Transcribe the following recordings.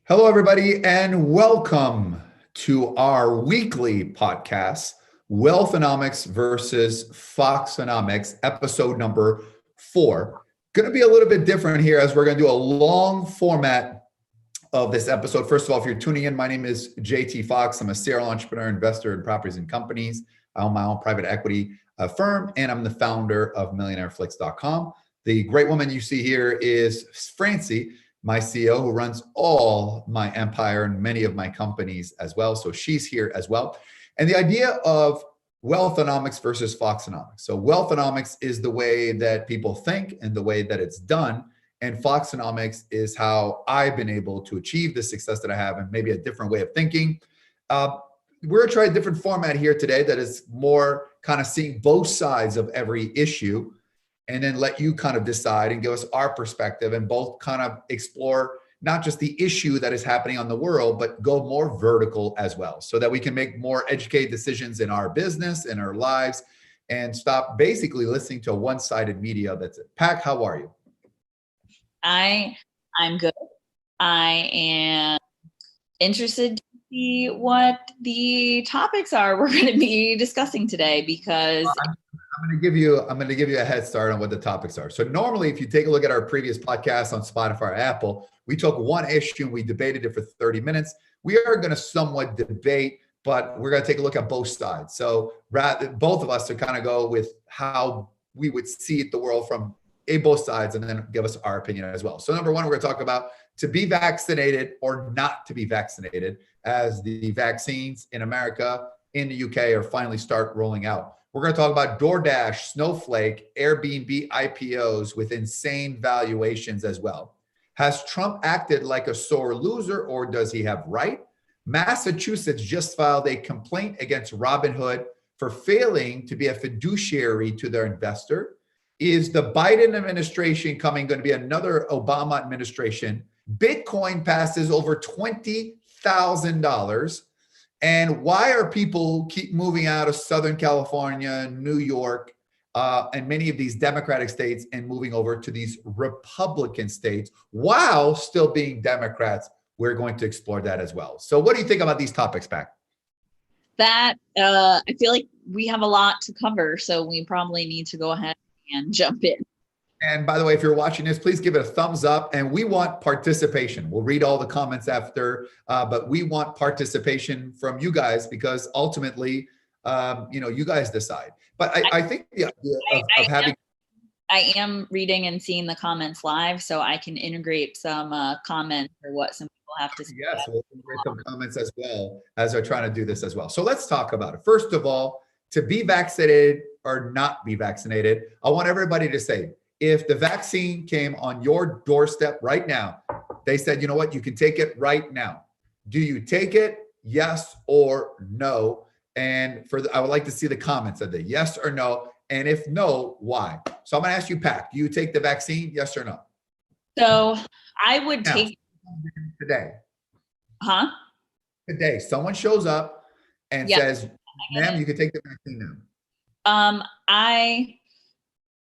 Hello, everybody, and welcome to our weekly podcast, Wealthonomics versus Foxxonomics, episode number 4. Going to be a little bit different here as we're going to do a long format of this episode. First of all, if you're tuning in, my name is JT Foxx. I'm a serial entrepreneur, investor in properties and companies. I own my own private equity firm, and I'm the founder of MillionaireFlix.com. The great woman you see here is Francie, my CEO, who runs all my empire and many of my companies as well. So she's here as well. And the idea of Wealthonomics versus Foxxonomics. So Wealthonomics is the way that people think and the way that it's done. And Foxxonomics is how I've been able to achieve the success that I have and maybe a different way of thinking. We're going to try a different format here today that is more kind of seeing both sides of every issue, and then let you kind of decide and give us our perspective and both kind of explore not just the issue that is happening on the world, but go more vertical as well so that we can make more educated decisions in our business, in our lives, and stop basically listening to a one-sided media. That's it. Pac, how are you? I'm good. I am interested to see what the topics are we're going to be discussing today because I'm going to give you a head start on what the topics are. So normally, if you take a look at our previous podcasts on Spotify or Apple, we took one issue and we debated it for 30 minutes. We are going to somewhat debate, but we're going to take a look at both sides. So both of us to kind of go with how we would see the world from both sides and then give us our opinion as well. So number one, we're going to talk about to be vaccinated or not to be vaccinated as the vaccines in America, in the UK are finally start rolling out. We're going to talk about DoorDash, Snowflake, Airbnb IPOs with insane valuations as well. Has Trump acted like a sore loser or does he have right? Massachusetts just filed a complaint against Robinhood for failing to be a fiduciary to their investor. Is the Biden administration going to be another Obama administration? Bitcoin passes over $20,000. And why are people keep moving out of Southern California, New York, and many of these Democratic states and moving over to these Republican states while still being Democrats? We're going to explore that as well. So what do you think about these topics, Pac? I feel like we have a lot to cover, so we probably need to go ahead and jump in. And by the way, if you're watching this, please give it a thumbs up. And we want participation. We'll read all the comments after, but we want participation from you guys because ultimately, you guys decide. But I think the idea of having... I am reading and seeing the comments live, so I can integrate some comments or what some people have to say. Yes, we'll integrate some comments as well as they're trying to do this as well. So let's talk about it. First of all, to be vaccinated or not be vaccinated, I want everybody to say, if the vaccine came on your doorstep right now, they said, you know what, you can take it right now. Do you take it? Yes or no? And I would like to see the comments of the yes or no. And if no, why? So I'm going to ask you, Pac, do you take the vaccine? Yes or no? So I would take today. Huh? Today, someone shows up and says, ma'am, you can take the vaccine now.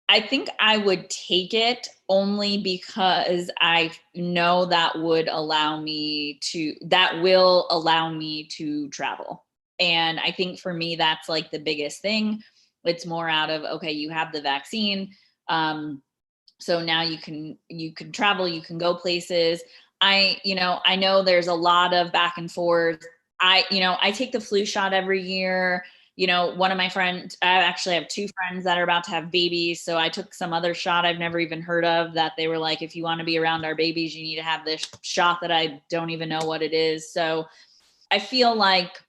I think I would take it only because I know that will allow me to travel. And I think for me, that's like the biggest thing. It's more out of, okay, you have the vaccine. So now you can travel, you can go places. I know there's a lot of back and forth. I take the flu shot every year. One of my friends, I actually have 2 friends that are about to have babies. So I took some other shot I've never even heard of that they were like, if you want to be around our babies, you need to have this shot that I don't even know what it is. So I feel like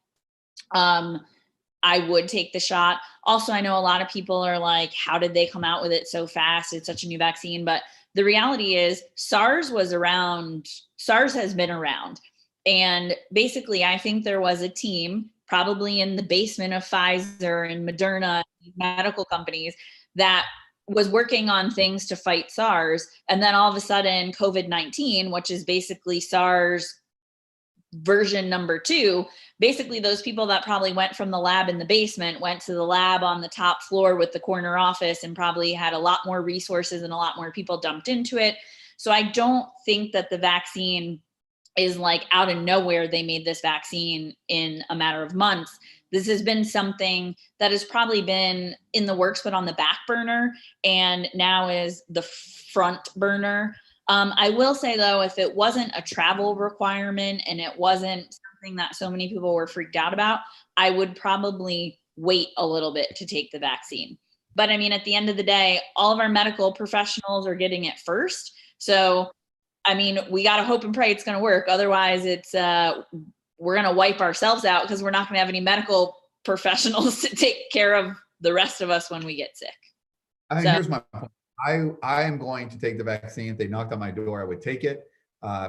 I would take the shot. Also, I know a lot of people are like, how did they come out with it so fast? It's such a new vaccine. But the reality is SARS was around. SARS has been around. And basically, I think there was a team probably in the basement of Pfizer and Moderna, medical companies, that was working on things to fight SARS. And then all of a sudden, COVID-19, which is basically SARS version number 2, basically those people that probably went from the lab in the basement went to the lab on the top floor with the corner office and probably had a lot more resources and a lot more people dumped into it. So I don't think that the vaccine is like out of nowhere, they made this vaccine in a matter of months. This has been something that has probably been in the works, but on the back burner, and now is the front burner. I will say though, if it wasn't a travel requirement and it wasn't something that so many people were freaked out about, I would probably wait a little bit to take the vaccine. But I mean, at the end of the day, all of our medical professionals are getting it first. So I mean, we got to hope and pray it's going to work. Otherwise, it's we're going to wipe ourselves out because we're not going to have any medical professionals to take care of the rest of us when we get sick. Here's my point. I am going to take the vaccine. If they knocked on my door, I would take it.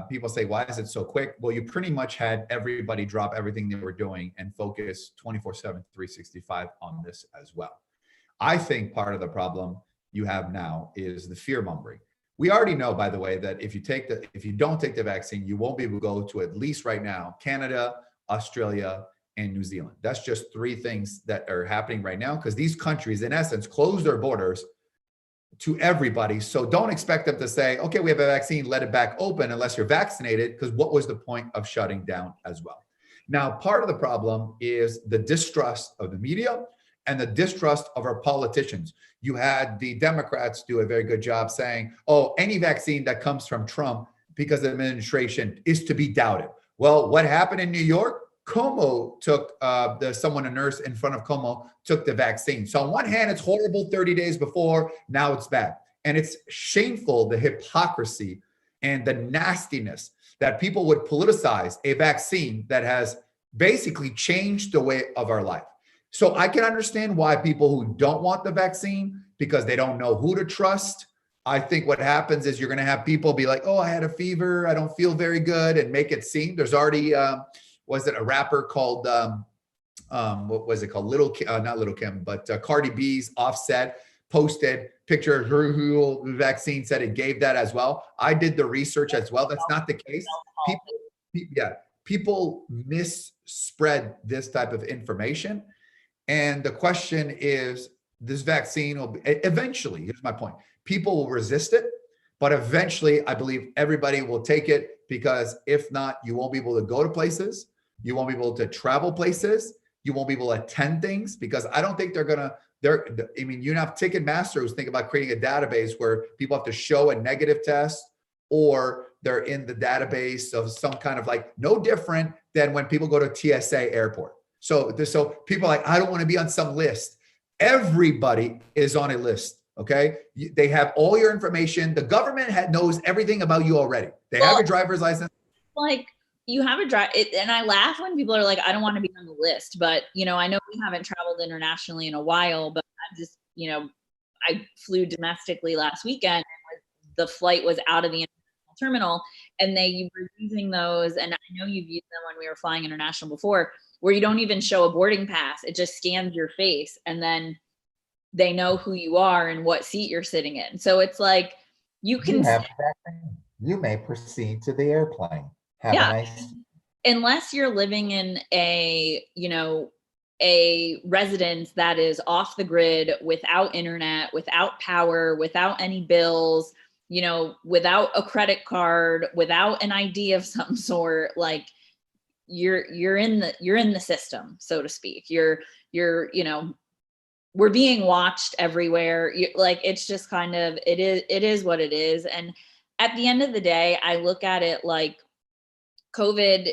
People say, why is it so quick? Well, you pretty much had everybody drop everything they were doing and focus 24/7, 365 on this as well. I think part of the problem you have now is the fear mongering. We already know, by the way, that if you don't take the vaccine, you won't be able to go to, at least right now, Canada, Australia, and New Zealand. That's just 3 things that are happening right now because these countries, in essence, close their borders to everybody. So don't expect them to say, okay, we have a vaccine, let it back open unless you're vaccinated, because what was the point of shutting down as well? Now, part of the problem is the distrust of the media and the distrust of our politicians. You had the Democrats do a very good job saying, oh, any vaccine that comes from Trump because of the administration is to be doubted. Well, what happened in New York? Como took a nurse in front of Como took the vaccine. So on one hand, it's horrible 30 days before, now it's bad. And it's shameful, the hypocrisy and the nastiness that people would politicize a vaccine that has basically changed the way of our life. So I can understand why people who don't want the vaccine, because they don't know who to trust. I think what happens is you're going to have people be like, oh, I had a fever, I don't feel very good, and make it seem. There's already, was it a rapper called, what was it called? Not Little Kim, but Cardi B's Offset posted picture of her who the vaccine said it gave that as well. I did the research as well. That's not the case. People misspread this type of information. And the question is, this vaccine will be, eventually, here's my point, people will resist it, but eventually I believe everybody will take it, because if not, you won't be able to go to places, you won't be able to travel places, you won't be able to attend things, because I don't think you have Ticketmaster who's thinking about creating a database where people have to show a negative test, or they're in the database of some kind of, like, no different than when people go to TSA airport. So people are like, I don't want to be on some list. Everybody is on a list. Okay. They have all your information. The government knows everything about you already. They have your driver's license. Like, you have and I laugh when people are like, I don't want to be on the list, but I know we haven't traveled internationally in a while, but I'm just, I flew domestically last weekend, and the flight was out of the international terminal, and you were using those. And I know you've used them when we were flying international before, where you don't even show a boarding pass. It just scans your face, and then they know who you are and what seat you're sitting in. So it's like, you may proceed to the airplane. Unless you're living in a residence that is off the grid, without internet, without power, without any bills, without a credit card, without an ID of some sort, like, you're in the system, so to speak. We're being watched everywhere. It's just kind of, it is what it is. And at the end of the day, I look at it like COVID,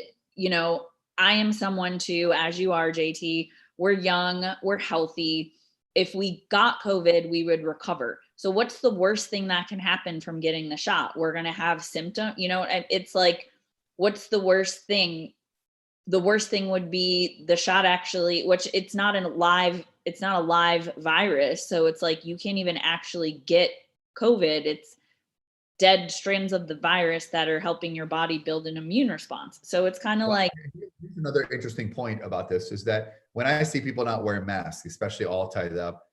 I am someone too, as you are, JT, we're young, we're healthy. If we got COVID, we would recover. So what's the worst thing that can happen from getting the shot? We're going to have symptoms, it's like, what's the worst thing? The worst thing would be the shot, actually, which it's not a live virus. So it's like, you can't even actually get COVID. It's dead strands of the virus that are helping your body build an immune response. So it's kind of like. Here's another interesting point about this is that when I see people not wearing masks, especially all tied up,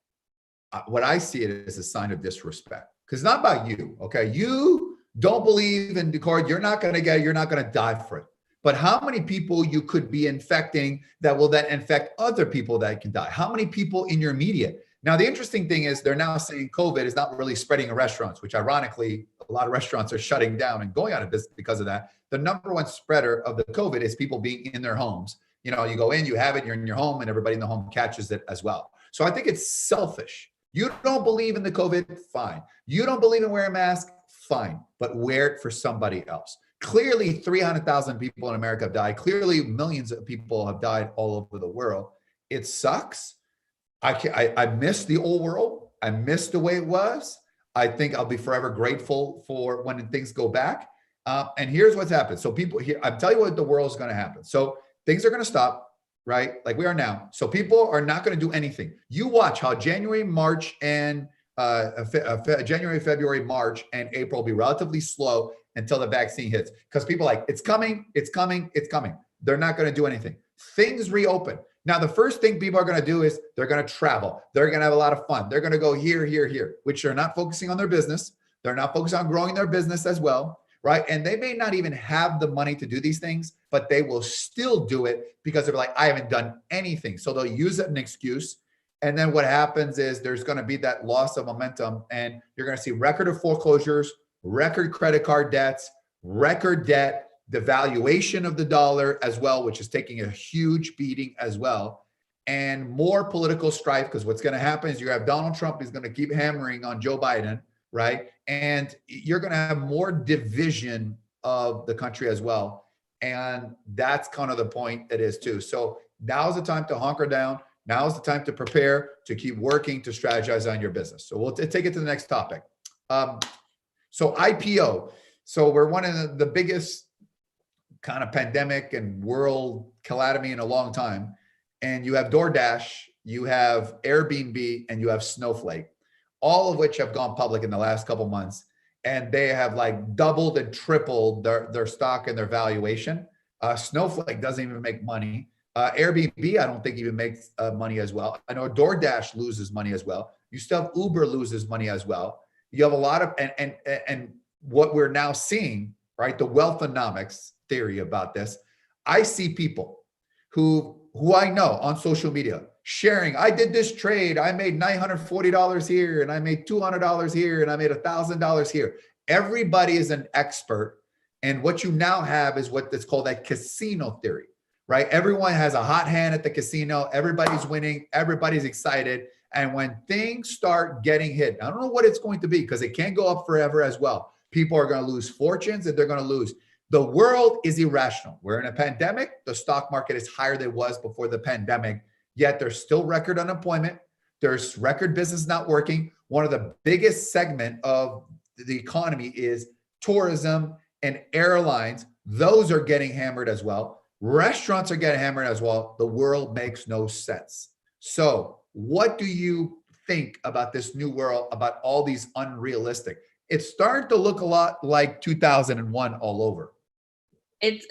what I see it as a sign of disrespect, because it's not about you. Okay. You don't believe in decor. You're not going to die for it. But how many people you could be infecting that will then infect other people that can die? How many people in your media? Now, the interesting thing is they're now saying COVID is not really spreading in restaurants, which ironically, a lot of restaurants are shutting down and going out of business because of that. the number one spreader of the COVID is people being in their homes. You know, you go in, you have it, you're in your home, and everybody in the home catches it as well. So I think it's selfish. You don't believe in the COVID, fine. You don't believe in wearing a mask, fine, but wear it for somebody else. Clearly, 300,000 people in America have died. Clearly, millions of people have died all over the world. It sucks. I miss the old world. I miss the way it was. I think I'll be forever grateful for when things go back. And here's what's happened. So people here, I'm telling you what the world is going to happen. So things are going to stop, right? Like we are now. So people are not going to do anything. You watch how January, March, and January, February, March, and April will be relatively slow until the vaccine hits. Because people are like, it's coming, it's coming, it's coming. They're not going to do anything. Things reopen. Now, the first thing people are going to do is they're going to travel. They're going to have a lot of fun. They're going to go here, here, here, which they're not focusing on their business. They're not focused on growing their business as well, right? And they may not even have the money to do these things, but they will still do it because they're like, I haven't done anything. So they'll use it as an excuse. And then what happens is there's going to be that loss of momentum, and you're going to see record of foreclosures, record credit card debts, record debt, the valuation of the dollar as well, which is taking a huge beating as well, and more political strife, because what's going to happen is you have Donald Trump is going to keep hammering on Joe Biden, right? And you're going to have more division of the country as well. And that's kind of the point it is too. So now's the time to hunker down. Now's the time to prepare, to keep working, to strategize on your business. So we'll take it to the next topic. So IPO. So we're one of the biggest kind of pandemic and world calamity in a long time. And you have DoorDash, you have Airbnb, and you have Snowflake, all of which have gone public in the last couple months. And they have like doubled and tripled their stock and their valuation. Snowflake doesn't even make money. Airbnb, I don't think even makes money as well. I know DoorDash loses money as well. You still have Uber loses money as well. You have a lot of, and what we're now seeing, right? The Wealthonomics theory about this. I see people who I know on social media sharing, I did this trade, I made $940 here, and I made $200 here, and I made $1,000 here. Everybody is an expert. And what you now have is what is called a casino theory, right? Everyone has a hot hand at the casino. Everybody's winning. Everybody's excited. And when things start getting hit, I don't know what it's going to be because it can't go up forever as well. People are going to lose fortunes and they're going to lose. The world is irrational. We're in a pandemic. The stock market is higher than it was before the pandemic, yet there's still record unemployment. There's record business not working. One of the biggest segment of the economy is tourism and airlines. Those are getting hammered as well. Restaurants are getting hammered as well. The world makes no sense. So what do you think about this new world, about all these unrealistic? It's starting to look a lot like 2001 all over. It's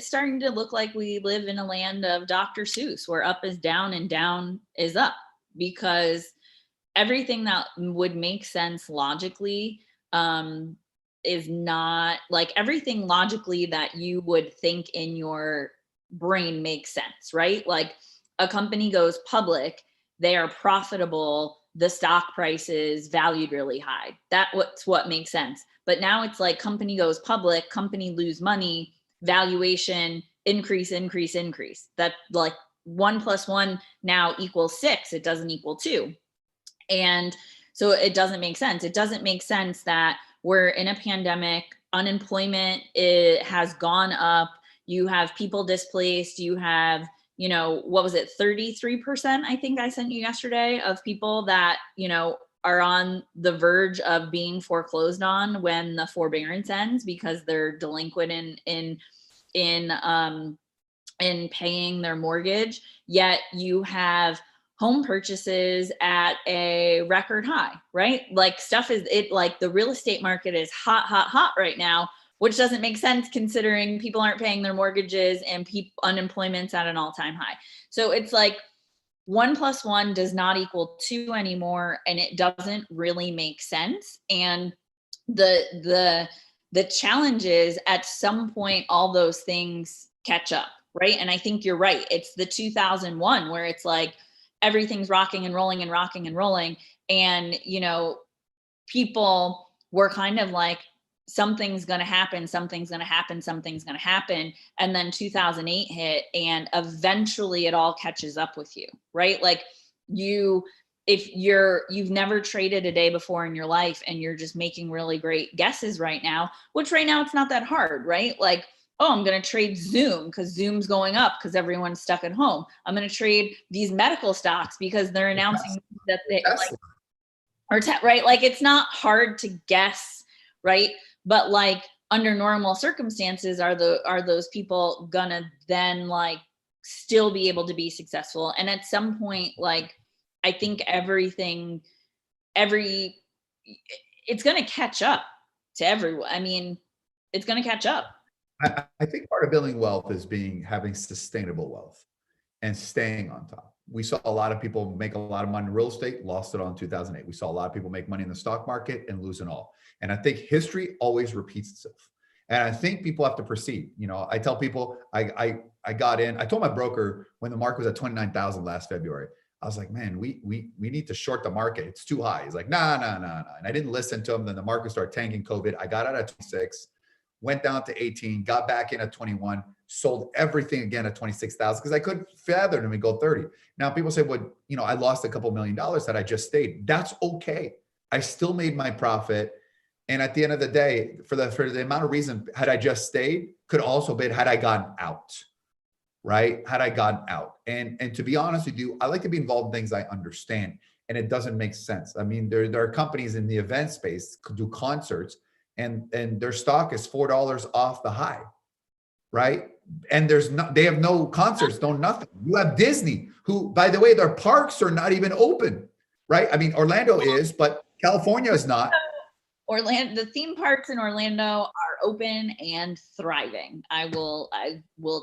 starting to look like we live in a land of Dr. Seuss, where up is down and down is up, because everything that would make sense logically is not, like, everything logically that you would think in your brain makes sense, right? Like, a company goes public, they are profitable, the stock price is valued really high. That's what makes sense. But now it's like company goes public, company lose money, valuation increase. That, like, 1 + 1 now equals 6. It doesn't equal 2. And so it doesn't make sense. It doesn't make sense that we're in a pandemic, unemployment has gone up, you have people displaced, you have, what was it, 33%, I think I sent you yesterday, of people that, are on the verge of being foreclosed on when the forbearance ends because they're delinquent in paying their mortgage. Yet you have home purchases at a record high, right? Like, like the real estate market is hot right now, which doesn't make sense considering people aren't paying their mortgages and unemployment's at an all-time high. So it's like 1 + 1 does not equal 2 anymore, and it doesn't really make sense. And the challenge is, at some point all those things catch up, right? And I think you're right. It's the 2001 where it's like everything's rocking and rolling and rocking and rolling, and people were kind of like, something's going to happen, something's going to happen, something's going to happen. And then 2008 hit, and eventually it all catches up with you, right? Like if you've never traded a day before in your life and you're just making really great guesses right now, which right now it's not that hard, right? Like, oh, I'm going to trade Zoom because Zoom's going up because everyone's stuck at home. I'm going to trade these medical stocks because they're announcing that they right? Like, it's not hard to guess, right? But like under normal circumstances, are those people gonna then like still be able to be successful? And at some point, like, I think it's gonna catch up to everyone. I mean, it's gonna catch up. I think part of building wealth is having sustainable wealth and staying on top. We saw a lot of people make a lot of money in real estate, lost it all in 2008. We saw a lot of people make money in the stock market and lose it all. And I think history always repeats itself. And I think people have to proceed. You know, I tell people, I got in, I told my broker when the market was at 29,000 last February, I was like, man, we need to short the market. It's too high. He's like, nah. And I didn't listen to him. Then the market started tanking COVID. I got out at 26, went down to 18, got back in at 21, sold everything again at 26,000 because I couldn't fathom them and go 30. Now people say, well, you know, I lost a couple $1 million that I just stayed. That's okay. I still made my profit. And at the end of the day, for the amount of reason, had I just stayed, could also be had I gotten out, right? Had I gotten out. And to be honest with you, I like to be involved in things I understand, and it doesn't make sense. I mean, there are companies in the event space could do concerts, and their stock is $4 off the high, right? And they have no concerts, no nothing. You have Disney, who, by the way, their parks are not even open, right? I mean, Orlando is, but California is not. The theme parks in Orlando are open and thriving. I will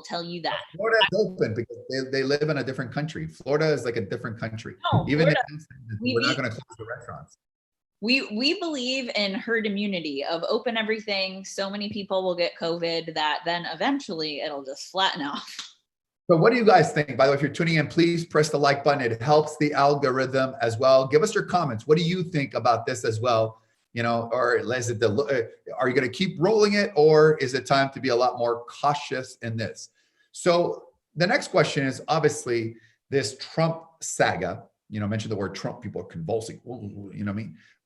tell you that. Florida is open because they live in a different country. Florida is like a different country. No, Even Florida, we're not going to close the restaurants. We believe in herd immunity of open everything. So many people will get COVID that then eventually it'll just flatten off. So what do you guys think? By the way, if you're tuning in, please press the like button. It helps the algorithm as well. Give us your comments. What do you think about this as well? You know, or is it are you going to keep rolling it, or is it time to be a lot more cautious in this? So the next question is obviously this Trump saga. You know, mention the word Trump, people are convulsing. You know what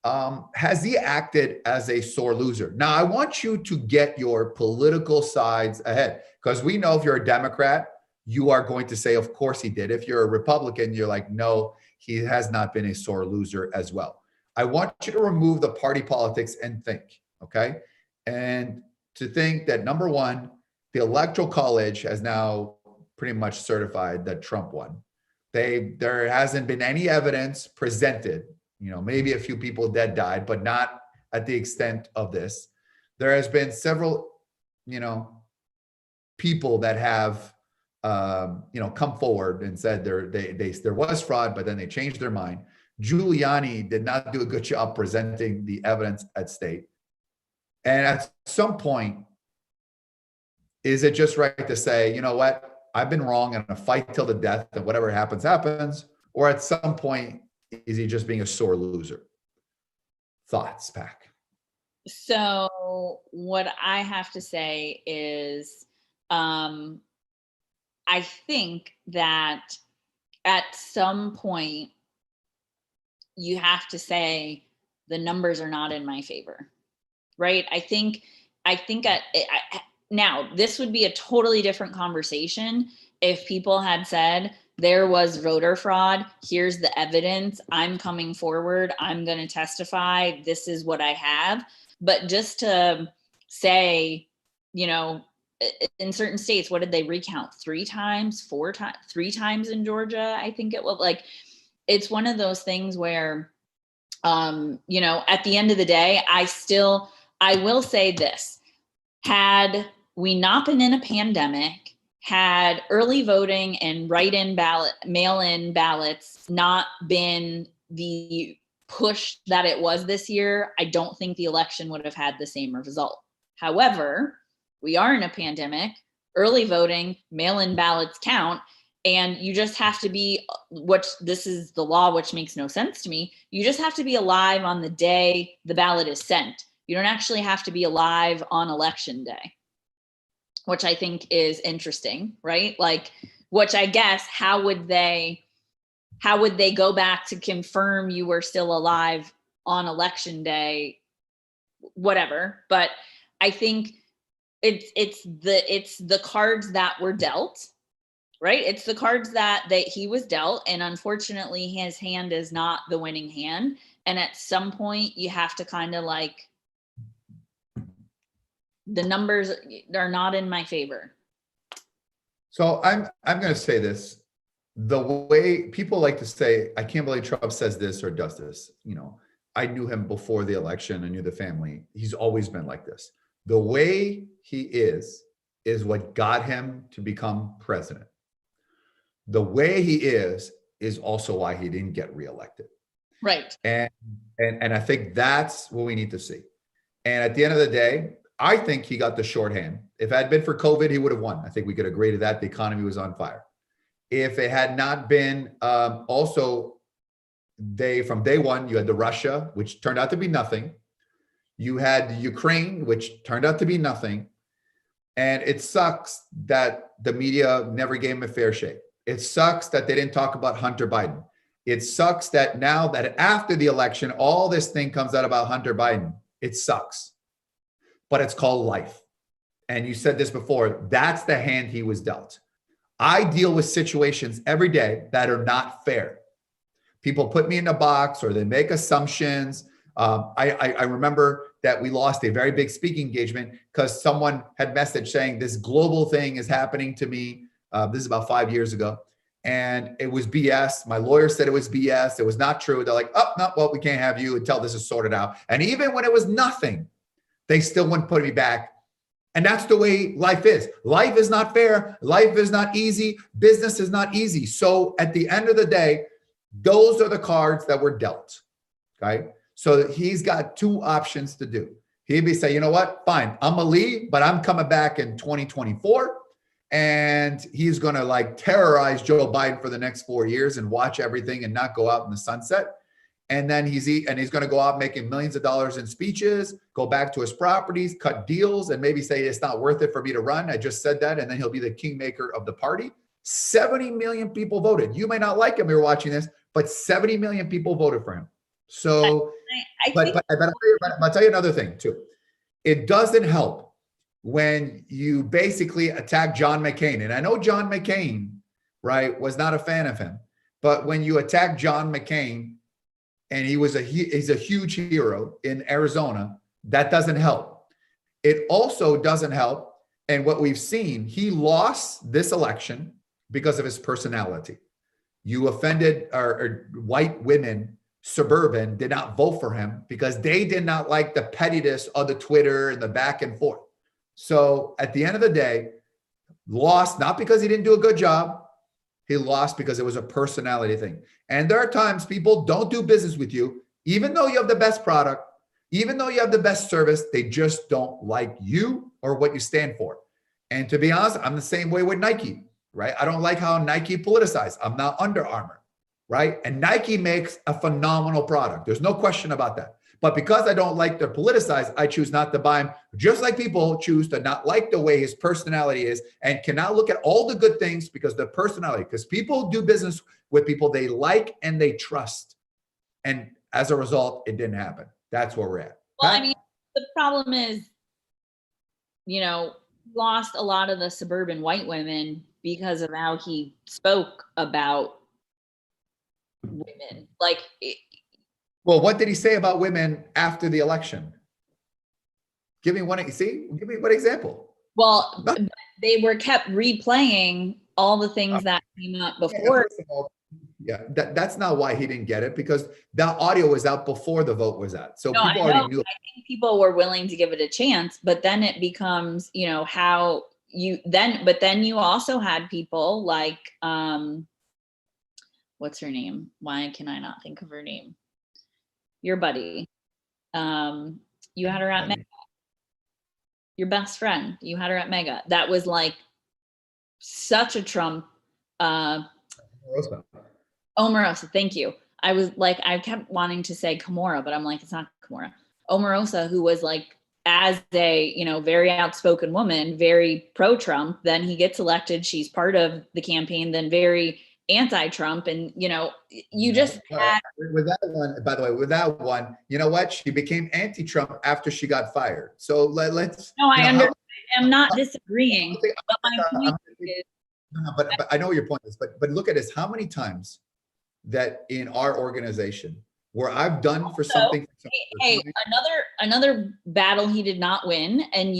I mean? Has he acted as a sore loser? Now, I want you to get your political sides ahead, because we know if you're a Democrat, you are going to say, of course he did. If you're a Republican, you're like, no, he has not been a sore loser as well. I want you to remove the party politics and think, okay? And to think that, number one, the Electoral College has now pretty much certified that Trump won. There hasn't been any evidence presented. You know, maybe a few people died, but not at the extent of this. There has been several, you know, people that have, you know, come forward and said there was fraud, but then they changed their mind. Giuliani did not do a good job presenting the evidence at state. And at some point, is it just right to say, you know what, I've been wrong, I'm gonna fight till the death, and whatever happens, happens? Or at some point, is he just being a sore loser? Thoughts, Pac? So what I have to say is, I think that at some point, you have to say the numbers are not in my favor, right? I think now this would be a totally different conversation if people had said there was voter fraud, here's the evidence, I'm coming forward, I'm going to testify, this is what I have. But just to say, you know, in certain states, what did they recount? 3 times, 4 times, 3 times in Georgia, I think it was. Like, it's one of those things where, you know, at the end of the day, I will say this: had we not been in a pandemic, had early voting and mail-in ballots not been the push that it was this year, I don't think the election would have had the same result. However, we are in a pandemic, early voting, mail-in ballots count. And you just have to be, this is the law, which makes no sense to me. You just have to be alive on the day the ballot is sent. You don't actually have to be alive on election day, which I think is interesting, right? Like, which I guess, how would they go back to confirm you were still alive on election day? Whatever. But I think it's the cards that were dealt, right? It's the cards that he was dealt. And unfortunately, his hand is not the winning hand. And at some point you have to kind of like, the numbers are not in my favor. So I'm going to say this. The way people like to say, I can't believe Trump says this or does this. You know, I knew him before the election. I knew the family. He's always been like this. The way he is what got him to become president. The way he is also why he didn't get reelected. Right. And I think that's what we need to see. And at the end of the day, I think he got the shorthand. If it had been for COVID, he would have won. I think we could agree to that. The economy was on fire. If it had not been, from day one, you had the Russia, which turned out to be nothing. You had the Ukraine, which turned out to be nothing. And it sucks that the media never gave him a fair shake. It sucks that they didn't talk about Hunter Biden. It sucks that now that after the election, all this thing comes out about Hunter Biden. It sucks. But it's called life. And you said this before, that's the hand he was dealt. I deal with situations every day that are not fair. People put me in a box or they make assumptions. I remember that we lost a very big speaking engagement because someone had messaged saying this global thing is happening to me. This is about 5 years ago. And it was BS. My lawyer said it was BS. It was not true. They're like, oh, no, well, we can't have you until this is sorted out. And even when it was nothing, they still wouldn't put me back. And that's the way life is. Life is not fair. Life is not easy. Business is not easy. So at the end of the day, those are the cards that were dealt. Okay. So he's got two options to do. He'd be say, you know what? Fine. I'm going to leave, but I'm coming back in 2024. And he's going to like terrorize Joe Biden for the next 4 years and watch everything and not go out in the sunset. And then he's going to go out making millions of dollars in speeches, go back to his properties, cut deals, and maybe say it's not worth it for me to run. I just said that. And then he'll be the kingmaker of the party. 70 million people voted. You may not like him, you're watching this, but 70 million people voted for him. So, but I'll tell you another thing too. It doesn't help when you basically attack John McCain. And I know John McCain, right, was not a fan of him. But when you attack John McCain, and he's a huge hero in Arizona, that doesn't help. It also doesn't help. And what we've seen, he lost this election because of his personality. You offended or white women, suburban, did not vote for him because they did not like the pettiness of the Twitter and the back and forth. So at the end of the day, lost not because he didn't do a good job. He lost because it was a personality thing. And there are times people don't do business with you, even though you have the best product, even though you have the best service, they just don't like you or what you stand for. And to be honest, I'm the same way with Nike, right? I don't like how Nike politicized. I'm not Under Armour, right? And Nike makes a phenomenal product. There's no question about that. But because I don't like their politicized, I choose not to buy him, just like people choose to not like the way his personality is and cannot look at all the good things because the personality, because people do business with people they like and they trust. And as a result, it didn't happen. That's where we're at. Well, I mean, the problem is, lost a lot of the suburban white women because of how he spoke about women. Well, what did he say about women after the election? Give me one example. Well, they were kept replaying all the things that came up before. Yeah, that's not why he didn't get it, because that audio was out before the vote was out. So people already knew. I think people were willing to give it a chance, but then it becomes, but then you also had people like, what's her name? Why can I not think of her name? Your buddy. You had her at Mega. Your best friend. You had her at Mega. That was like such a Trump. Omarosa, thank you. I was like, I kept wanting to say Kimura, but I'm like, it's not Kimura. Omarosa, who was like, as a, very outspoken woman, very pro-Trump, then he gets elected. She's part of the campaign, then very anti-Trump. And, you just had. With that one, by the way, with that one, you know what? She became anti-Trump after she got fired. So let's. No, I'm not disagreeing. But my point is. But I know what your point is. But look at this. How many times that in our organization where I've done for something. Hey, another battle he did not win, and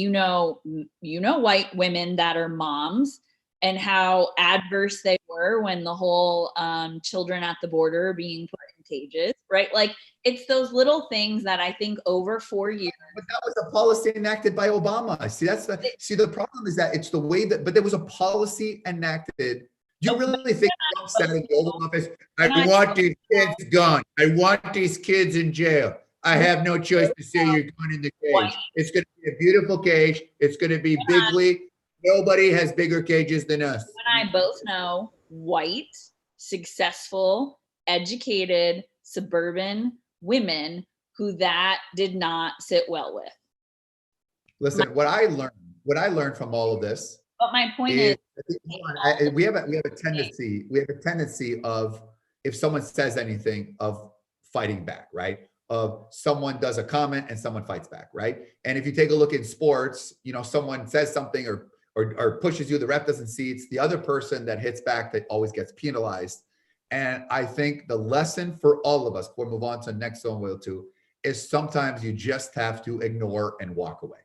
white women that are moms and how adverse they were when the whole children at the border being put in cages, right? Like it's those little things that I think over 4 years. But that was a policy enacted by Obama. The problem is that it's the way but there was a policy enacted. Do you really think Trump said in the Oval Office, I want these kids gone. I want these kids in jail. I have no choice to say you're going in the cage. It's going to be a beautiful cage. It's going to be bigly. Nobody has bigger cages than us. You and I both know white, successful, educated, suburban women who that did not sit well with. Listen, what I learned from all of this. But my point is, we have a tendency of, if someone says anything, of fighting back, right? Of someone does a comment and someone fights back, right? And if you take a look in sports, someone says something or pushes you, the ref doesn't see, it's the other person that hits back that always gets penalized. And I think the lesson for all of us, before we move on to the next zone, Will, too, is sometimes you just have to ignore and walk away.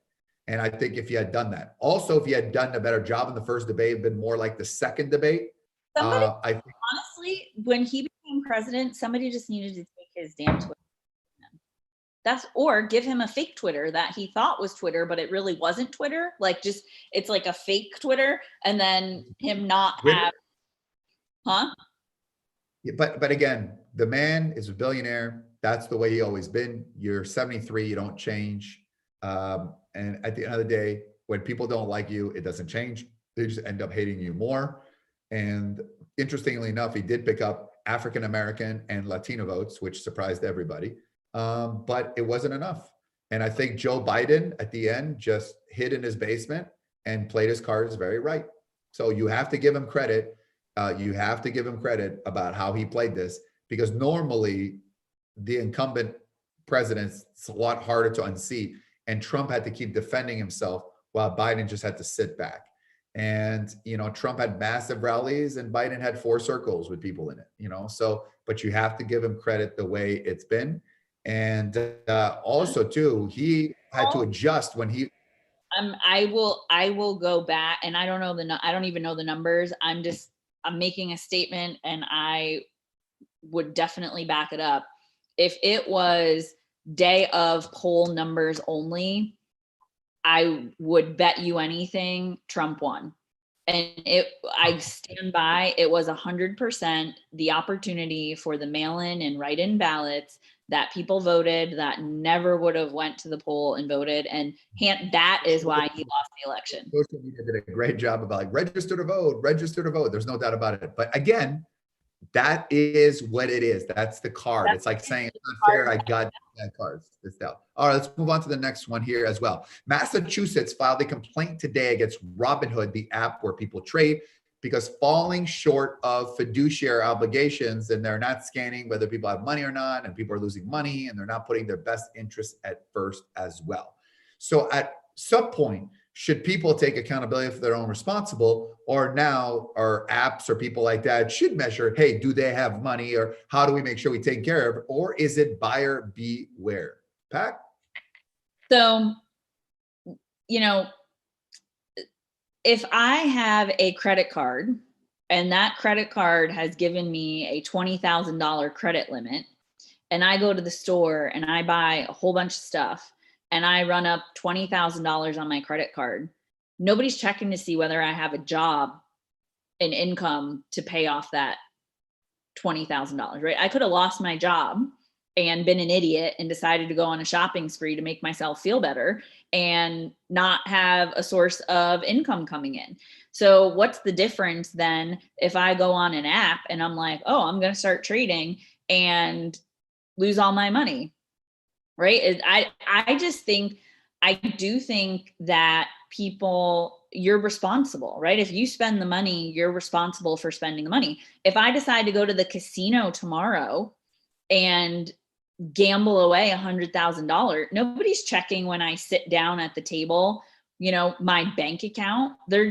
And I think if you had done that, also, if you had done a better job in the first debate, been more like the second debate. I think, honestly, when he became president, somebody just needed to take his damn Twitter. Or give him a fake Twitter that he thought was Twitter, but it really wasn't Twitter. Like it's like a fake Twitter, and then him not have, Yeah, but again, the man is a billionaire. That's the way he always been. You're 73, you don't change. And at the end of the day, when people don't like you, it doesn't change. They just end up hating you more. And interestingly enough, he did pick up African-American and Latino votes, which surprised everybody. But it wasn't enough. And I think Joe Biden at the end just hid in his basement and played his cards very right. So you have to give him credit. You have to give him credit about how he played this, because normally the incumbent president's a lot harder to unseat. And Trump had to keep defending himself while Biden just had to sit back. And, Trump had massive rallies and Biden had 4 circles with people in it, but you have to give him credit the way it's been. And also too, he had to adjust when he. I will go back, and I don't even know the numbers. I'm making a statement, and I would definitely back it up. If it was day of poll numbers only, I would bet you anything Trump won. And I stand by, it was 100% the opportunity for the mail-in and write-in ballots that people voted that never would have went to the poll and voted. And that is why he lost the election. Social media did a great job about register to vote. There's no doubt about it. But again, that is what it is. That's the card. It's like saying it's not fair. I got bad cards. It's out. All right, let's move on to the next one here as well. Massachusetts filed a complaint today against Robinhood, the app where people trade, because falling short of fiduciary obligations, and they're not scanning whether people have money or not, and people are losing money, and they're not putting their best interests at first as well. So at some point, should people take accountability for their own responsible, or now our apps or people like that should measure, hey, do they have money, or how do we make sure we take care of it, or is it buyer beware? Pat? So, if I have a credit card and that credit card has given me a $20,000 credit limit, and I go to the store and I buy a whole bunch of stuff, and I run up $20,000 on my credit card, nobody's checking to see whether I have a job and income to pay off that $20,000, right? I could have lost my job and been an idiot and decided to go on a shopping spree to make myself feel better and not have a source of income coming in. So what's the difference then if I go on an app and I'm like, oh, I'm going to start trading and lose all my money? right? I just think, I do think that people, you're responsible, right? If you spend the money, you're responsible for spending the money. If I decide to go to the casino tomorrow and gamble away $100,000, nobody's checking when I sit down at the table, my bank account. They're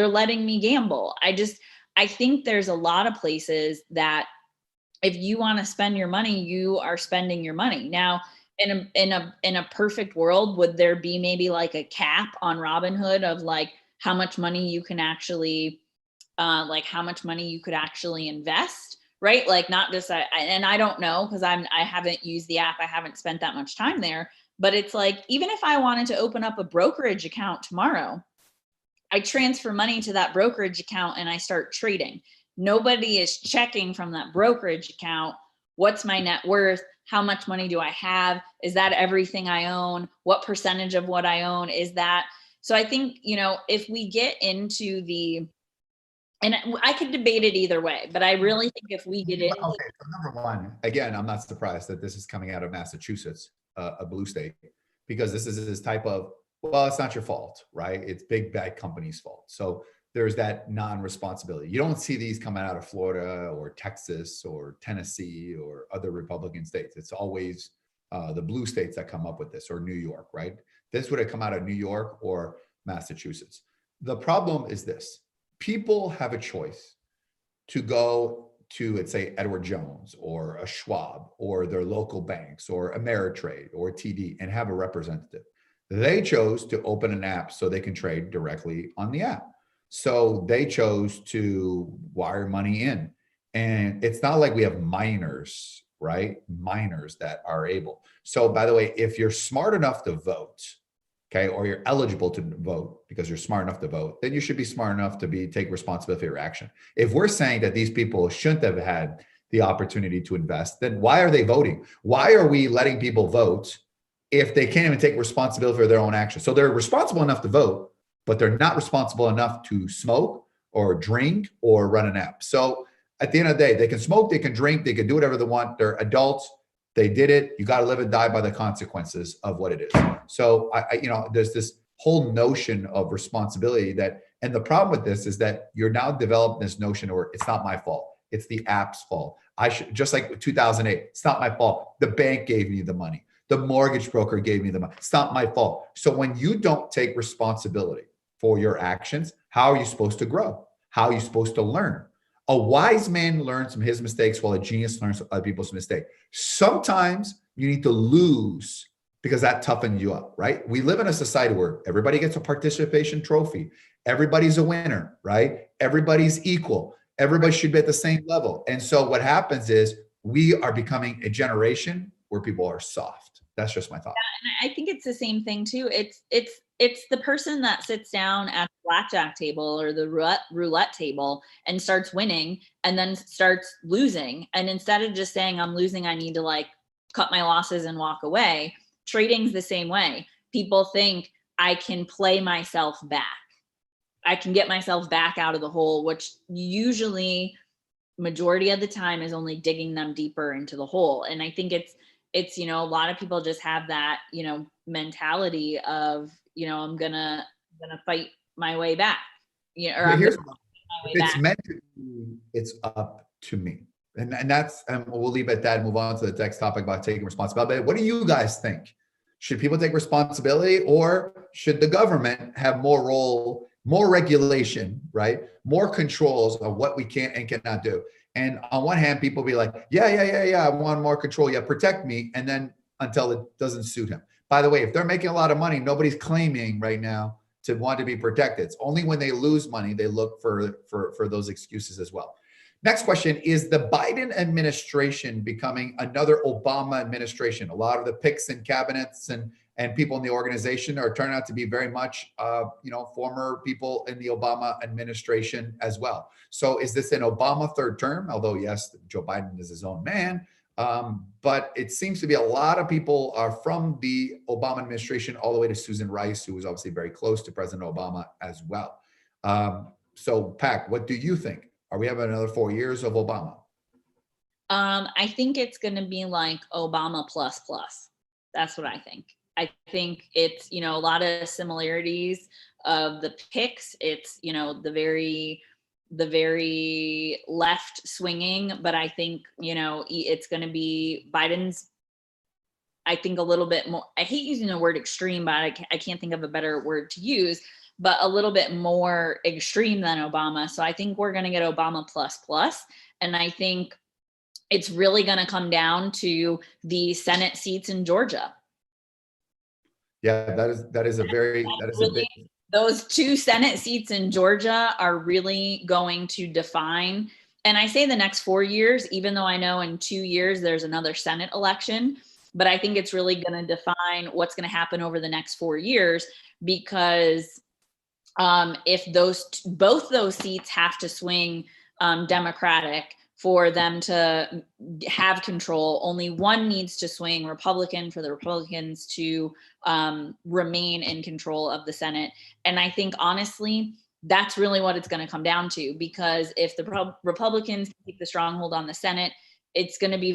letting me gamble. I think there's a lot of places that if you want to spend your money, you are spending your money. Now, in a perfect world, would there be maybe like a cap on Robinhood of like how much money you can actually like how much money you could actually invest, right? Like not just and I don't know, because I haven't used the app, I haven't spent that much time there, but it's like, even if I wanted to open up a brokerage account tomorrow, I transfer money to that brokerage account and I start trading. Nobody is checking from that brokerage account, what's my net worth? How much money do I have? Is that everything I own? What percentage of what I own is that? So I think, if we get into and I could debate it either way, but I really think if we get into. Okay, so number one, again, I'm not surprised that this is coming out of Massachusetts, a blue state, because this is this type of, well, it's not your fault, right? It's big bad company's fault. So there's that non-responsibility. You don't see these coming out of Florida or Texas or Tennessee or other Republican states. It's always the blue states that come up with this, or New York, right? This would have come out of New York or Massachusetts. The problem is this: people have a choice to go to, let's say, Edward Jones or a Schwab or their local banks or Ameritrade or TD and have a representative. They chose to open an app so they can trade directly on the app. So they chose to wire money in. And it's not like we have minors, right? Minors that are able. So, by the way, if you're smart enough to vote, okay, or you're eligible to vote because you're smart enough to vote, then you should be smart enough to take responsibility for your action. If we're saying that these people shouldn't have had the opportunity to invest, then why are they voting? Why are we letting people vote if they can't even take responsibility for their own actions? So they're responsible enough to vote, but they're not responsible enough to smoke or drink or run an app. So at the end of the day, they can smoke, they can drink, they can do whatever they want. They're adults. They did it. You got to live and die by the consequences of what it is. So there's this whole notion of responsibility and the problem with this is that you're now developing this notion where it's not my fault. It's the app's fault. I should, just like 2008, it's not my fault. The bank gave me the money. The mortgage broker gave me the money. It's not my fault. So when you don't take responsibility for your actions, how are you supposed to grow? How are you supposed to learn? A wise man learns from his mistakes while a genius learns from other people's mistakes. Sometimes you need to lose because that toughens you up, right? We live in a society where everybody gets a participation trophy. Everybody's a winner, right? Everybody's equal. Everybody should be at the same level. And so what happens is we are becoming a generation where people are soft. That's just my thought. Yeah, and I think it's the same thing too. It's the person that sits down at the blackjack table or the roulette table and starts winning and then starts losing. And instead of just saying, I'm losing, I need to like cut my losses and walk away. Trading's the same way. People think I can play myself back. I can get myself back out of the hole, which usually majority of the time is only digging them deeper into the hole. And I think it's a lot of people just have that mentality of I'm gonna fight my way back, or I'm Here's gonna fight my way if it's back. meant to be, it's up to me. And that's, and we'll leave it at that and move on to the next topic about taking responsibility. What do you guys think? Should people take responsibility, or should the government have more role, more regulation, right? More controls of what we can and cannot do. And on one hand, people be like, yeah, I want more control. Yeah, protect me. And then until it doesn't suit him. By the way, if they're making a lot of money, nobody's claiming right now to want to be protected. It's only when they lose money, they look for those excuses as well. Next question: is the Biden administration becoming another Obama administration? A lot of the picks and cabinets and people in the organization are turning out to be very much, former people in the Obama administration as well. So is this an Obama third term? Although, yes, Joe Biden is his own man. But it seems to be a lot of people are from the Obama administration all the way to Susan Rice, who was obviously very close to President Obama as well. So, Pac, what do you think? Are we having another 4 years of Obama? I think it's going to be like Obama plus plus. That's what I think. I think it's, a lot of similarities of the picks. It's, the very left swinging, but I think, it's going to be Biden's, I think, a little bit more, I hate using the word extreme, but I can't think of a better word to use, but a little bit more extreme than Obama. So I think we're going to get Obama plus plus. And I think it's really going to come down to the Senate seats in Georgia. Yeah, that is a big. Those 2 Senate seats in Georgia are really going to define, and I say the next 4 years, even though I know in 2 years there's another Senate election, but I think it's really going to define what's going to happen over the next 4 years, because if both those seats have to swing Democratic for them to have control, only one needs to swing Republican for the Republicans to remain in control of the Senate. And I think, honestly, that's really what it's going to come down to, because if the Republicans keep the stronghold on the Senate, it's going to be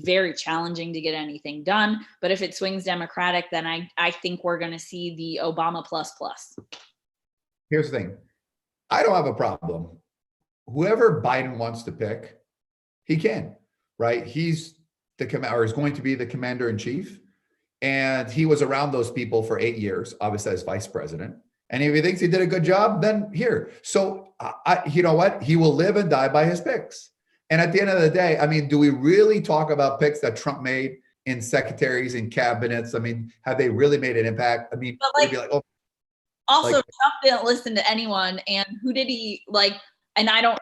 very challenging to get anything done. But if it swings Democratic, then I think we're going to see the Obama plus plus. Here's the thing. I don't have a problem. Whoever Biden wants to pick, he can, right? He's is going to be the commander in chief. And he was around those people for 8 years, obviously as vice president. And if he thinks he did a good job, then here. So you know what? He will live and die by his picks. And at the end of the day, I mean, do we really talk about picks that Trump made in secretaries and cabinets? I mean, have they really made an impact? I mean, also, Trump didn't listen to anyone. And who did he like? And I don't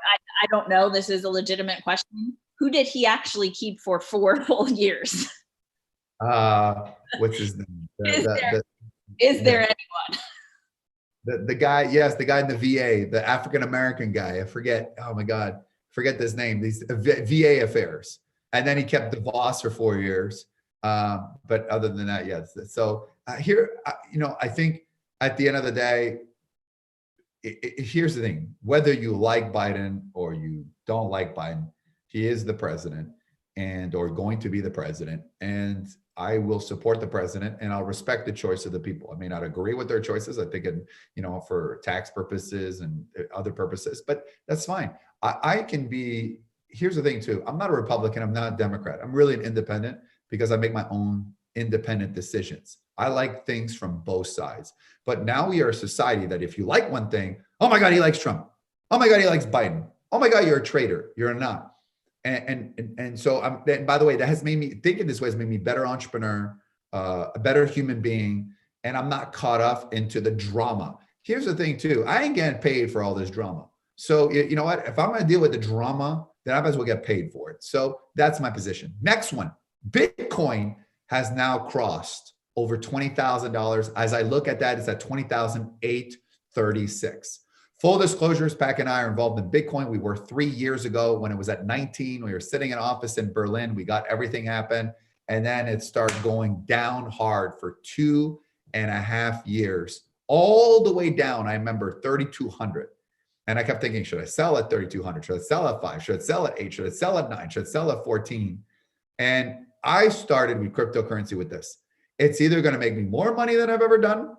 know. This is a legitimate question. Who did he actually keep for 4 full years? What's his name? Is there anyone? The guy, yes, the guy in the VA, the African-American guy. I forget. Oh my God, forget his name. These VA affairs. And then he kept DeVos for 4 years. But other than that, yes. So here, I think at the end of the day, here's the thing: whether you like Biden or you don't like Biden, he is the president or going to be the president. And I will support the president and I'll respect the choice of the people. I may not agree with their choices. I think, for tax purposes and other purposes, but that's fine. I can be, here's the thing too. I'm not a Republican. I'm not a Democrat. I'm really an independent because I make my own independent decisions. I like things from both sides. But now we are a society that if you like one thing, oh my God, he likes Trump. Oh my God, he likes Biden. Oh my God, you're a traitor. You're not. And so and by the way, that has made me thinking this way has made me a better entrepreneur, a better human being, and I'm not caught up into the drama. Here's the thing too: I ain't getting paid for all this drama. So you know what? If I'm going to deal with the drama, then I might as well get paid for it. So that's my position. Next one: Bitcoin has now crossed over $20,000. As I look at that, it's at 20,836. Full disclosures, Pac and I are involved in Bitcoin. We were 3 years ago when it was at 19. We were sitting in an office in Berlin. We got everything happen. And then it started going down hard for 2.5 years, all the way down. I remember 3,200. And I kept thinking, should I sell at 3,200? Should I sell at 5? Should I sell at 8? Should I sell at 9? Should I sell at 14? And I started with cryptocurrency with this. It's either going to make me more money than I've ever done,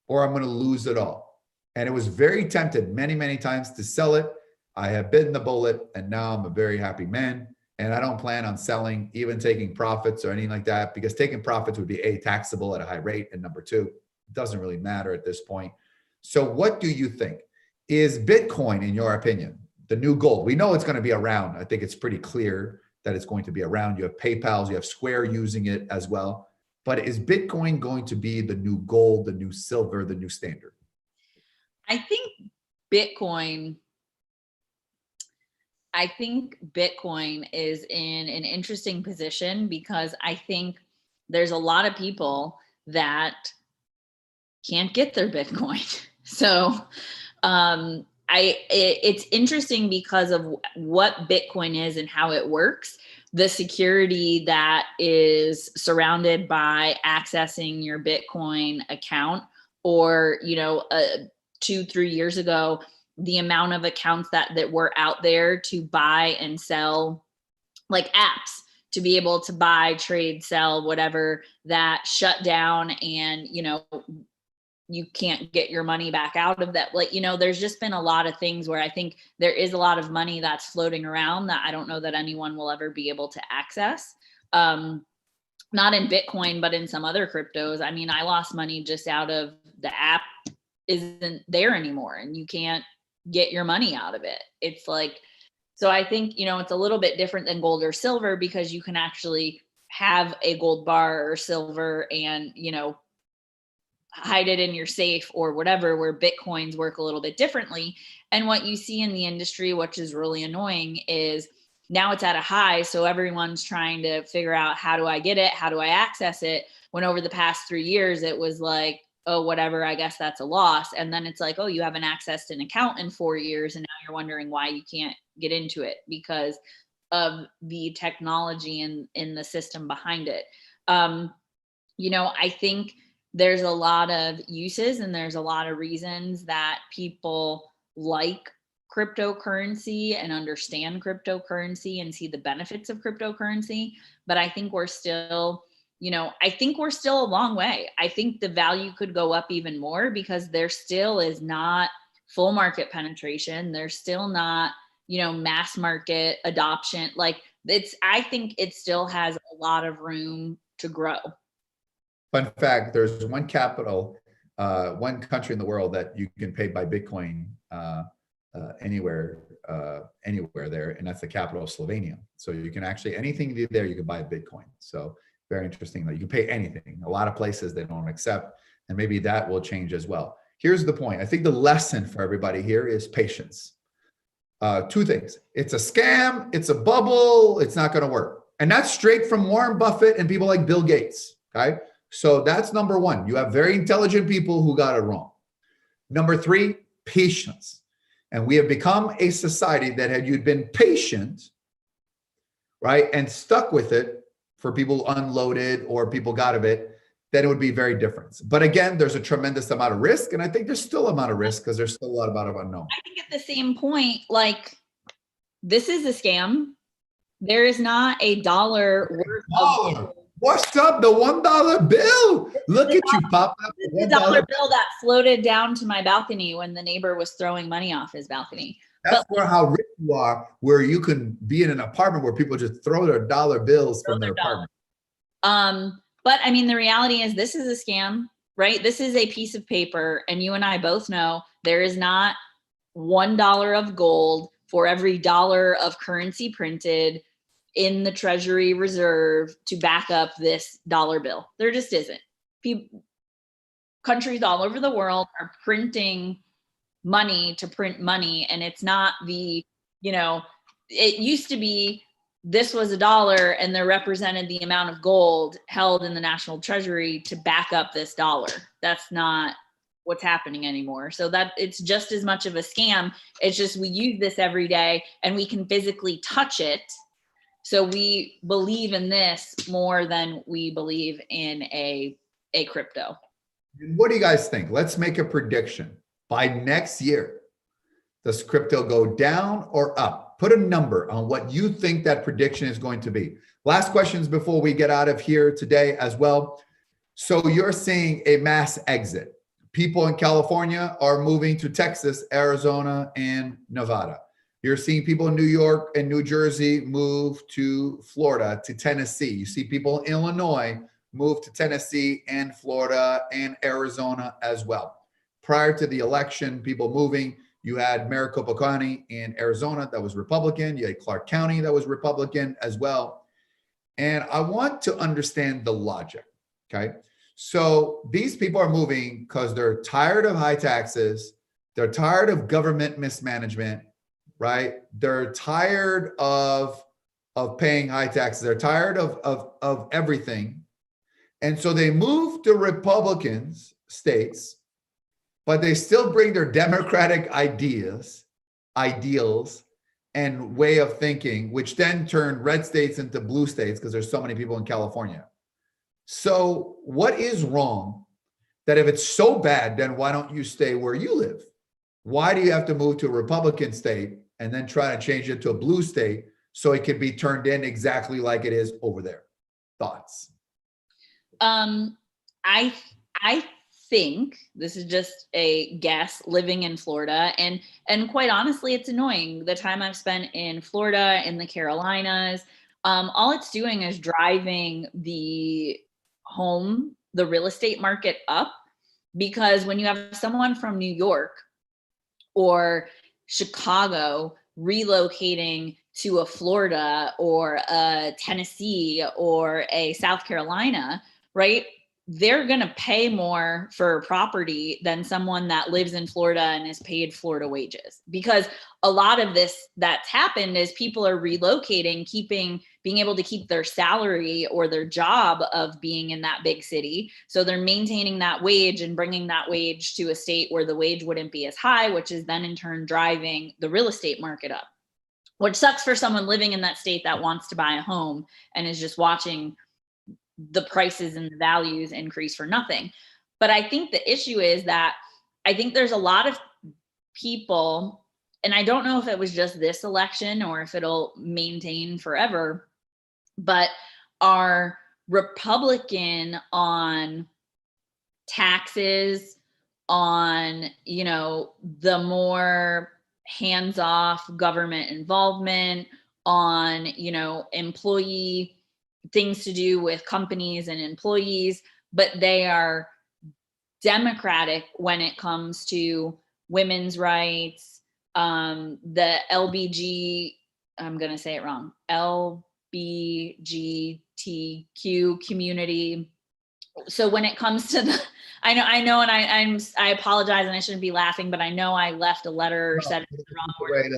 or I'm going to lose it all. And it was very tempted many, many times to sell it. I have bitten the bullet, and now I'm a very happy man. And I don't plan on selling, even taking profits or anything like that, because taking profits would be taxable at a high rate. And number two, it doesn't really matter at this point. So what do you think? Is Bitcoin, in your opinion, the new gold? We know it's going to be around. I think it's pretty clear that it's going to be around. You have PayPal, you have Square using it as well. But is Bitcoin going to be the new gold, the new silver, the new standard? I think Bitcoin is in an interesting position because I think there's a lot of people that can't get their Bitcoin. So it's interesting because of what Bitcoin is and how it works. The security that is surrounded by accessing your Bitcoin account, or 2-3 years ago, the amount of accounts that were out there to buy and sell, like apps to be able to buy, trade, sell, whatever, that shut down, and, you can't get your money back out of that. Like, there's just been a lot of things where I think there is a lot of money that's floating around that I don't know that anyone will ever be able to access. Not in Bitcoin, but in some other cryptos. I mean, I lost money just out of the app isn't there anymore, and you can't get your money out of it. It's like, so I think, it's a little bit different than gold or silver, because you can actually have a gold bar or silver and, hide it in your safe or whatever, where Bitcoins work a little bit differently. And what you see in the industry, which is really annoying, is now it's at a high. So everyone's trying to figure out, how do I get it? How do I access it? When over the past 3 years, it was like, oh, whatever, I guess that's a loss. And then it's like, oh, you haven't accessed an account in 4 years. And now you're wondering why you can't get into it, because of the technology and in the system behind it. I think there's a lot of uses and there's a lot of reasons that people like cryptocurrency and understand cryptocurrency and see the benefits of cryptocurrency. But I think we're still, a long way. I think the value could go up even more, because there still is not full market penetration. There's still not, mass market adoption. Like, I think it still has a lot of room to grow. Fun fact, there's one country in the world that you can pay by Bitcoin anywhere there, and that's the capital of Slovenia. So you can actually, anything you do there, you can buy a Bitcoin. So very interesting that you can pay anything. A lot of places they don't accept, and maybe that will change as well. Here's the point. I think the lesson for everybody here is patience. Two things. It's a scam. It's a bubble. It's not going to work. And that's straight from Warren Buffett and people like Bill Gates. Okay. So that's number one. You have very intelligent people who got it wrong. Number three, patience. And we have become a society that had you been patient, right, and stuck with it for people unloaded or people got of it, then it would be very different. But again, there's a tremendous amount of risk. And I think there's still amount of risk because there's still a lot of unknown. I think at the same point, like, this is a scam. There is not a dollar worth of. What's up? The $1 bill. Look at you pop up. The dollar bill that floated down to my balcony when the neighbor was throwing money off his balcony. That's where how rich you are, where you can be in an apartment where people just throw their dollar bills from their apartment. But I mean, the reality is this is a scam, right? This is a piece of paper. And you and I both know there is not $1 of gold for every dollar of currency printed in the Treasury Reserve to back up this dollar bill. There just isn't. Countries all over the world are printing money to print money. And it's not it used to be this was $1 and they're represented the amount of gold held in the National Treasury to back up this dollar. That's not what's happening anymore. So that it's just as much of a scam. It's just we use this every day and we can physically touch it. So we believe in this more than we believe in a crypto. What do you guys think? Let's make a prediction. By next year, does crypto go down or up? Put a number on what you think that prediction is going to be. Last questions before we get out of here today as well. So you're seeing a mass exit. People in California are moving to Texas, Arizona, and Nevada. You're seeing people in New York and New Jersey move to Florida, to Tennessee. You see people in Illinois move to Tennessee and Florida and Arizona as well. Prior to the election, people moving, you had Maricopa County in Arizona that was Republican. You had Clark County that was Republican as well. And I want to understand the logic, okay? So these people are moving because they're tired of high taxes. They're tired of government mismanagement, right? They're tired of paying high taxes. They're tired of everything. And so they move to Republican states, but they still bring their democratic ideals and way of thinking, which then turn red states into blue states because there's so many people in California. So what is wrong that if it's so bad, then why don't you stay where you live? Why do you have to move to a Republican state and then try to change it to a blue state so it could be turned in exactly like it is over there? Thoughts? I I think this is just a guess living in Florida, and quite honestly, it's annoying. The time I've spent in Florida, in the Carolinas, all it's doing is driving the real estate market up, because when you have someone from New York or Chicago relocating to a Florida or a Tennessee or a South Carolina, right? They're going to pay more for property than someone that lives in Florida and is paid Florida wages. Because a lot of this that's happened is people are relocating, being able to keep their salary or their job of being in that big city. So they're maintaining that wage and bringing that wage to a state where the wage wouldn't be as high, which is then in turn driving the real estate market up, which sucks for someone living in that state that wants to buy a home and is just watching the prices and the values increase for nothing. But I think the issue is that I think there's a lot of people, and I don't know if it was just this election or if it'll maintain forever, but are Republican on taxes, on, the more hands-off government involvement, on, employee things to do with companies and employees, but they are Democratic when it comes to women's rights, the LBG, I'm going to say it wrong, LBGTQ community. So when it comes to I know, and I apologize, and I shouldn't be laughing, but I know I left a letter or said it the wrong word.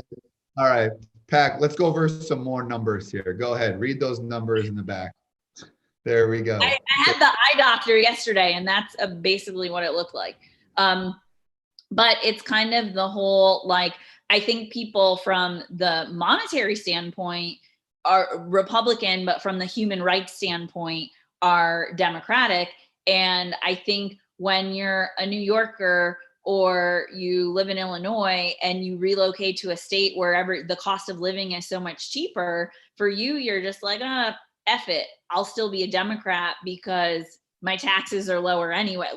All right, Pac, let's go over some more numbers here. Go ahead, read those numbers in the back. There we go. I had the eye doctor yesterday, and that's basically what it looked like. But it's kind of the whole, I think people from the monetary standpoint are Republican, but from the human rights standpoint are Democratic. And I think when you're a New Yorker or you live in Illinois and you relocate to a state wherever the cost of living is so much cheaper, for you, you're just like, F it, I'll still be a Democrat because my taxes are lower anyway.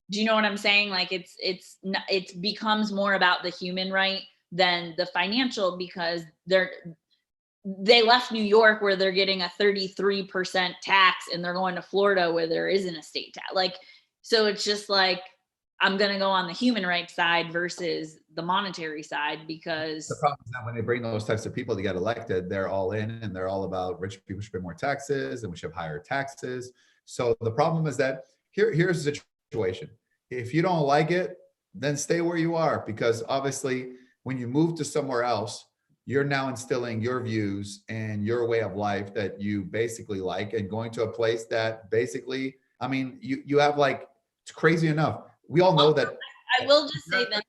Do you know what I'm saying? It becomes more about the human right than the financial, because they left New York where they're getting a 33% tax and they're going to Florida where there isn't a state tax. So it's just I'm going to go on the human rights side versus the monetary side, because the problem is that when they bring those types of people to get elected, they're all in and they're all about rich people should pay more taxes and we should have higher taxes. So the problem is that here's the situation. If you don't like it, then stay where you are, because obviously when you move to somewhere else, you're now instilling your views and your way of life that you basically like, and going to a place that basically, you have it's crazy enough. We all know that. I will just say that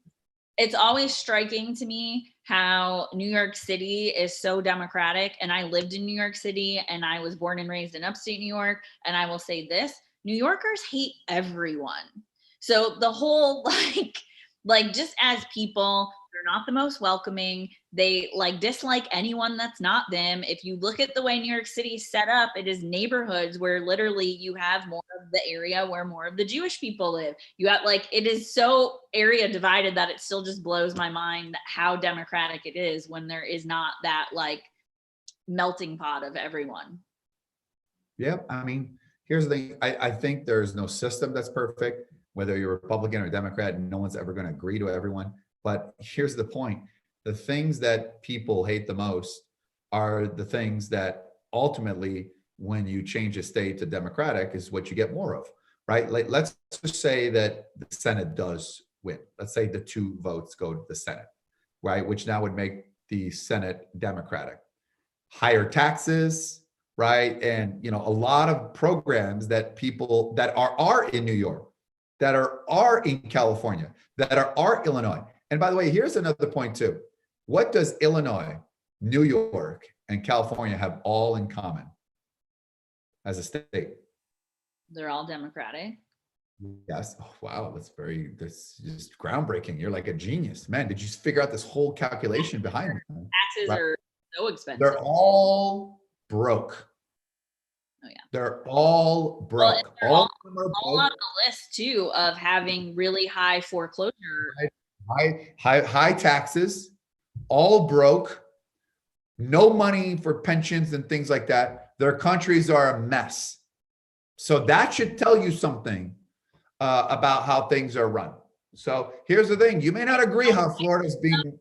it's always striking to me how New York City is so Democratic, and I lived in New York City and I was born and raised in upstate New York. And I will say this, New Yorkers hate everyone. So the whole, just as people, they're not the most welcoming. They dislike anyone that's not them. If you look at the way New York City is set up, it is neighborhoods where literally you have more of the area where more of the Jewish people live. You have it is so area divided that it still just blows my mind how Democratic it is when there is not that melting pot of everyone. Yeah, here's the thing. I think there's no system that's perfect, whether you're Republican or Democrat. No one's ever going to agree to everyone. But here's the point. The things that people hate the most are the things that ultimately, when you change a state to Democratic, is what you get more of, right? Let's just say that the Senate does win. Let's say the 2 votes go to the Senate, right? Which now would make the Senate Democratic. Higher taxes, right? And, a lot of programs that people that are in New York, that are in California, that are Illinois. And by the way, here's another point too. What does Illinois, New York, and California have all in common as a state? They're all Democratic. Yes. Oh, wow. That's just groundbreaking. You're like a genius, man. Did you figure out this whole calculation behind it? Taxes Right. are So expensive. They're all broke. Oh yeah. They're all Well, broke. they're All of them are all on broke. the list too of having really high foreclosure. High taxes, all broke, no money for pensions and things like that. Their countries are a mess. So that should tell you something about how things are run. So here's the thing. You may not agree how Florida is being.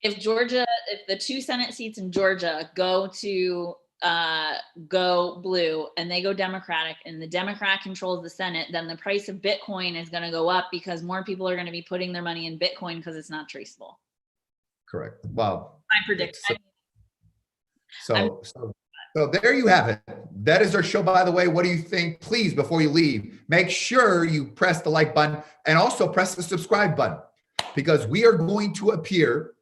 If the 2 Senate seats in Georgia go to go blue and they go Democratic and the Democrat controls the Senate, then the price of Bitcoin is going to go up because more people are going to be putting their money in Bitcoin because it's not traceable. Correct. Well, I predict. So there you have it. That is our show, by the way. What do you think? Please, before you leave, make sure you press the like button and also press the subscribe button, because we are going to appear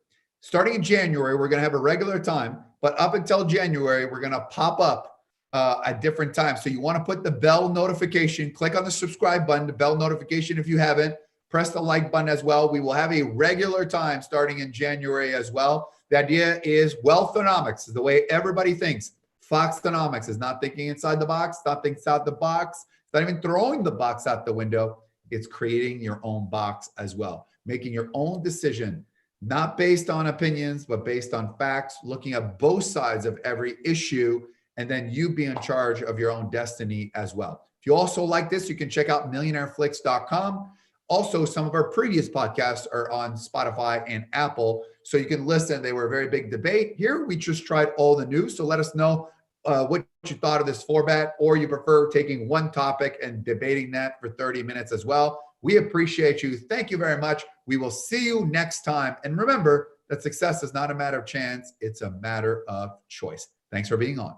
starting in January. We're going to have a regular time, but up until January, we're going to pop up at different times. So you want to put the bell notification, click on the subscribe button, the bell notification if you haven't, press the like button as well. We will have a regular time starting in January as well. The idea is Wealthonomics is the way everybody thinks. Foxxonomics is not thinking inside the box, not thinking outside the box. It's not even throwing the box out the window. It's creating your own box as well, making your own decision, not based on opinions, but based on facts, looking at both sides of every issue, and then you be in charge of your own destiny as well. If you also like this, you can check out millionaireflix.com. Also, some of our previous podcasts are on Spotify and Apple, so you can listen. They were a very big debate. Here, we just tried all the news. So let us know what you thought of this format, or you prefer taking one topic and debating that for 30 minutes as well. We appreciate you. Thank you very much. We will see you next time. And remember that success is not a matter of chance. It's a matter of choice. Thanks for being on.